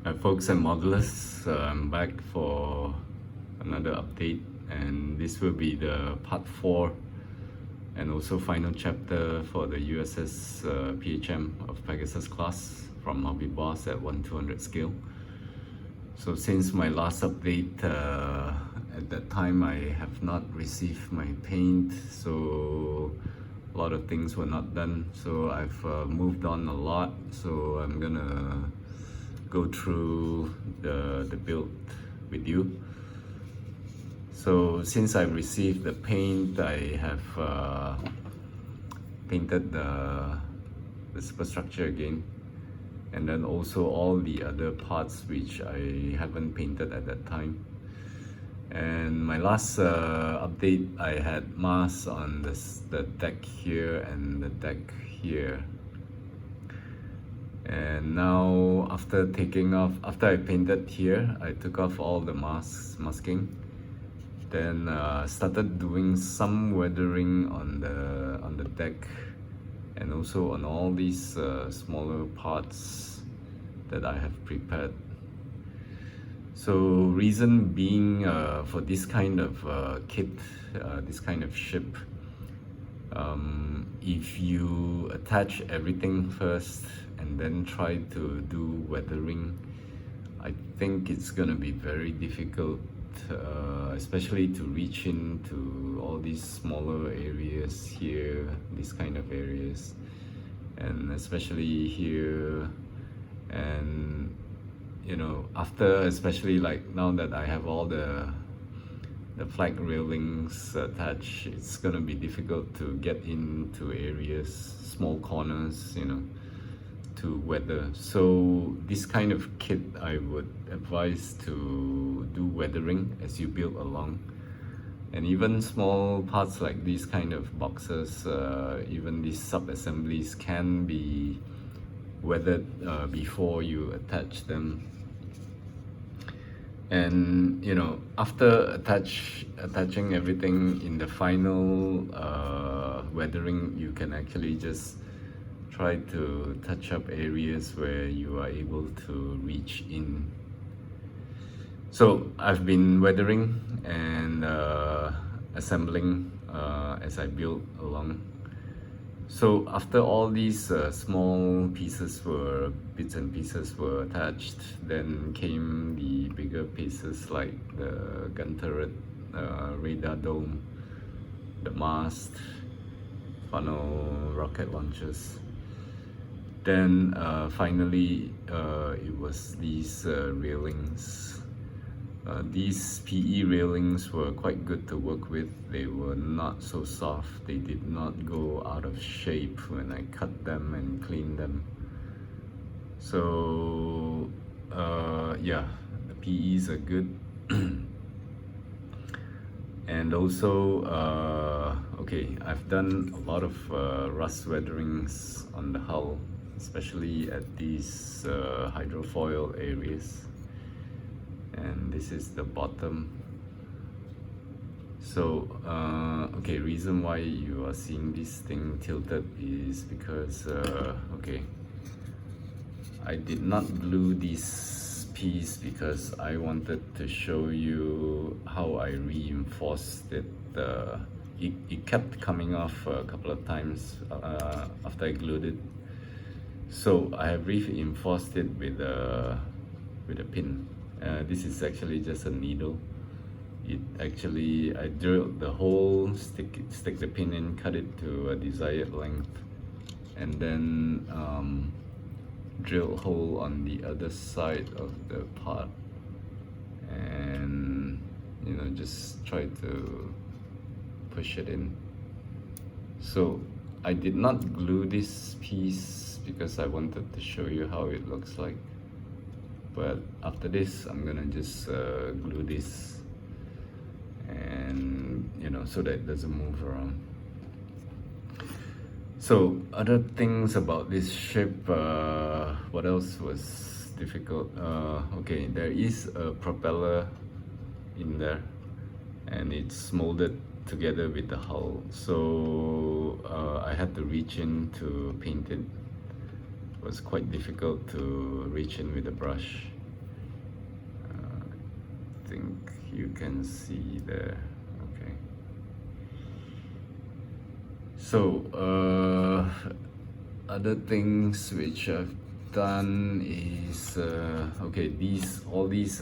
Hi folks and modelers, I'm back for another update, and this will be the part 4 and also final chapter for the USS PHM of Pegasus class from Hobbyboss at 1/200 scale. So since my last update, at that time I have not received my paint, so a lot of things were not done. So I've moved on a lot, so I'm gonna go through the build with you. So since I received the paint, I have painted the superstructure again, and then also all the other parts which I haven't painted at that time. And my last update, I had Mast on the deck here and the deck here. And now after I painted here, I took off all the masking, then started doing some weathering on the deck, and also on all these smaller parts that I have prepared. So reason being, for this kind of kit, this kind of ship, if you attach everything first and then try to do weathering, I think it's gonna be very difficult, especially to reach into all these smaller areas here, these kind of areas, and especially here. And you know, after, especially like now that I have all the flag railings attached, it's gonna be difficult to get into areas, small corners, you know, to weather. So this kind of kit, I would advise to do weathering as you build along. And even small parts like these kind of boxes, even these sub-assemblies can be weathered before you attach them. And you know, after attaching everything in the final weathering, you can actually just try to touch up areas where you are able to reach in. So I've been weathering and assembling as I build along. So after all these small bits and pieces were attached, then came the bigger pieces like the gun turret, radar dome, the mast, funnel, rocket launchers. Then finally it was these railings. These PE railings were quite good to work with. They were not so soft. They did not go out of shape when I cut them and cleaned them. So yeah, the PEs are good. And also, okay, I've done a lot of rust weatherings on the hull, especially at these hydrofoil areas. And this is the bottom. So okay, reason why you are seeing this thing tilted is because okay, I did not glue this piece because I wanted to show you how I reinforced it. It kept coming off a couple of times after I glued it, so I have reinforced it with a pin. This is actually just a needle. I drilled the hole, stick the pin in, cut it to a desired length, and then drill hole on the other side of the part, and you know, just try to push it in. So I did not glue this piece because I wanted to show you how it looks like. But after this, I'm gonna just glue this, and you know, so that it doesn't move around. So other things about this ship, what else was difficult? Okay, there is a propeller in there, and it's molded together with the hull. So I had to reach in to paint it. It was quite difficult to reach in with a brush. think you can see there. Okay. So other things which I've done is okay, all these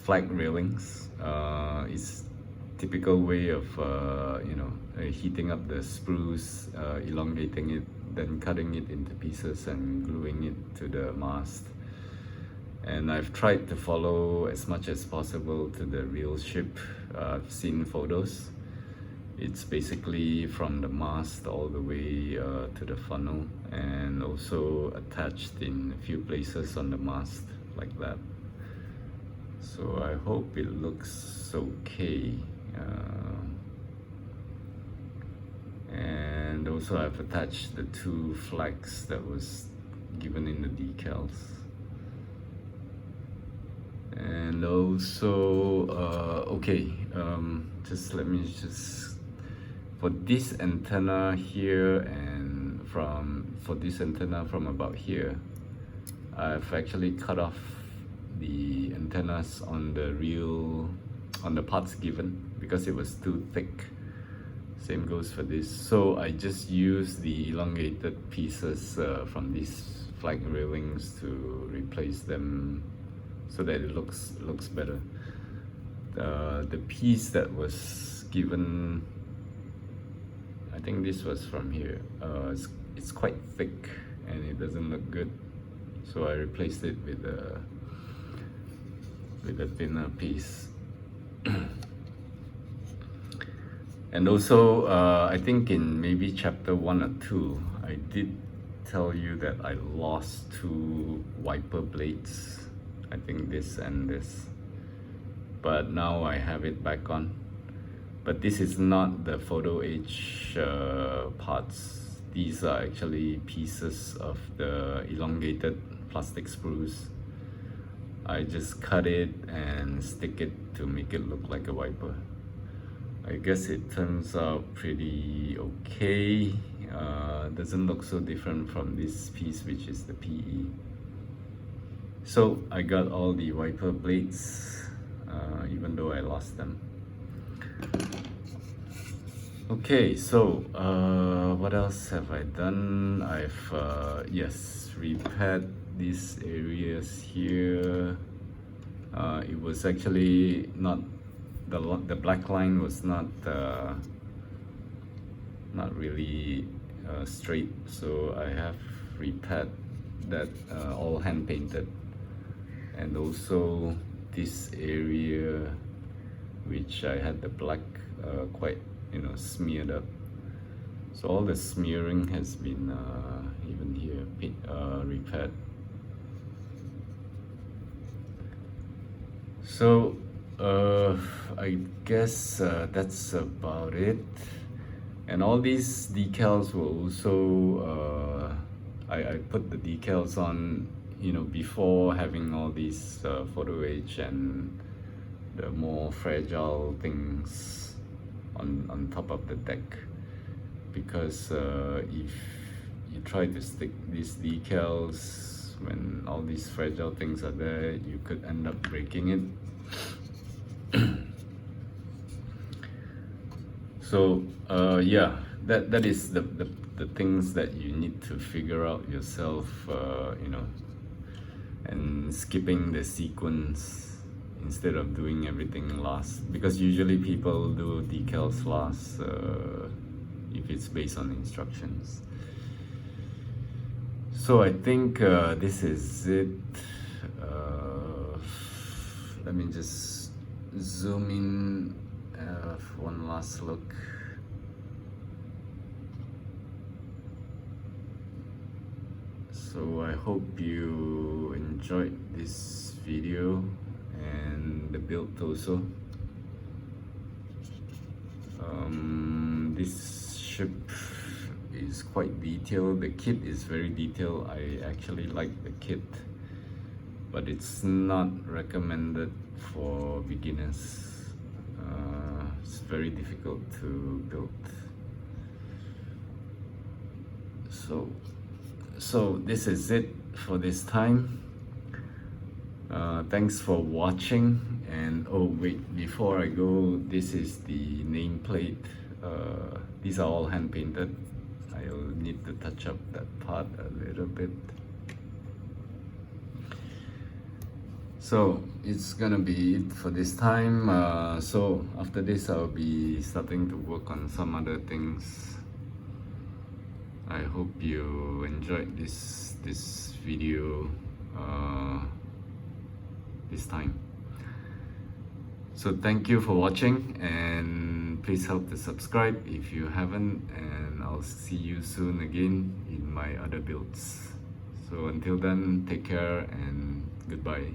flag railings is typical way of heating up the spruce, elongating it, then cutting it into pieces and gluing it to the mast. And I've tried to follow as much as possible to the real ship. I've seen photos. It's basically from the mast all the way to the funnel, and also attached in a few places on the mast like that. So I hope it looks okay. And also I've attached the 2 flags that was given in the decals. And also for this antenna here, and for this antenna from about here, I've actually cut off the antennas on the parts given because it was too thick. Same goes for this. So I just use the elongated pieces from these flag railings to replace them so that it looks better. The piece that was given, I think this was from here, it's quite thick and it doesn't look good, so I replaced it with a thinner piece. And also I think in maybe chapter 1 or 2 I did tell you that I lost 2 wiper blades, I think this and this, but now I have it back on. But this is not the photo H parts. These are actually pieces of the elongated plastic spruce. I just cut it and stick it to make it look like a wiper. I guess it turns out pretty okay. Doesn't look so different from this piece, which is the PE. So I got all the wiper blades, even though I lost them. Okay, so what else have I done? I've repaired these areas here. It was actually not the black line was not really straight, so I have repaired that, all hand painted. And also this area which I had the black quite smeared up, so all the smearing has been even here repaired. So I guess that's about it. And all these decals were also I put the decals on before having all these photo H and the more fragile things on top of the deck, because if you try to stick these decals when all these fragile things are there, you could end up breaking it. So that is the things that you need to figure out yourself, and skipping the sequence instead of doing everything last, because usually people do decals last if it's based on instructions. So I think this is it. Let me just zoom in for one last look. So I hope you enjoyed this video and the build also. This ship is quite detailed. The kit is very detailed. I actually like the kit, but it's not recommended for beginners. It's very difficult to build. So this is it for this time. Thanks for watching. And oh wait, before I go, this is the nameplate. These are all hand painted. I'll need to touch up that part a little bit. So it's gonna be it for this time. So after this, I'll be starting to work on some other things. I hope you enjoyed this video this time. So thank you for watching, and please help to subscribe if you haven't, and I'll see you soon again in my other builds. So until then, take care and goodbye.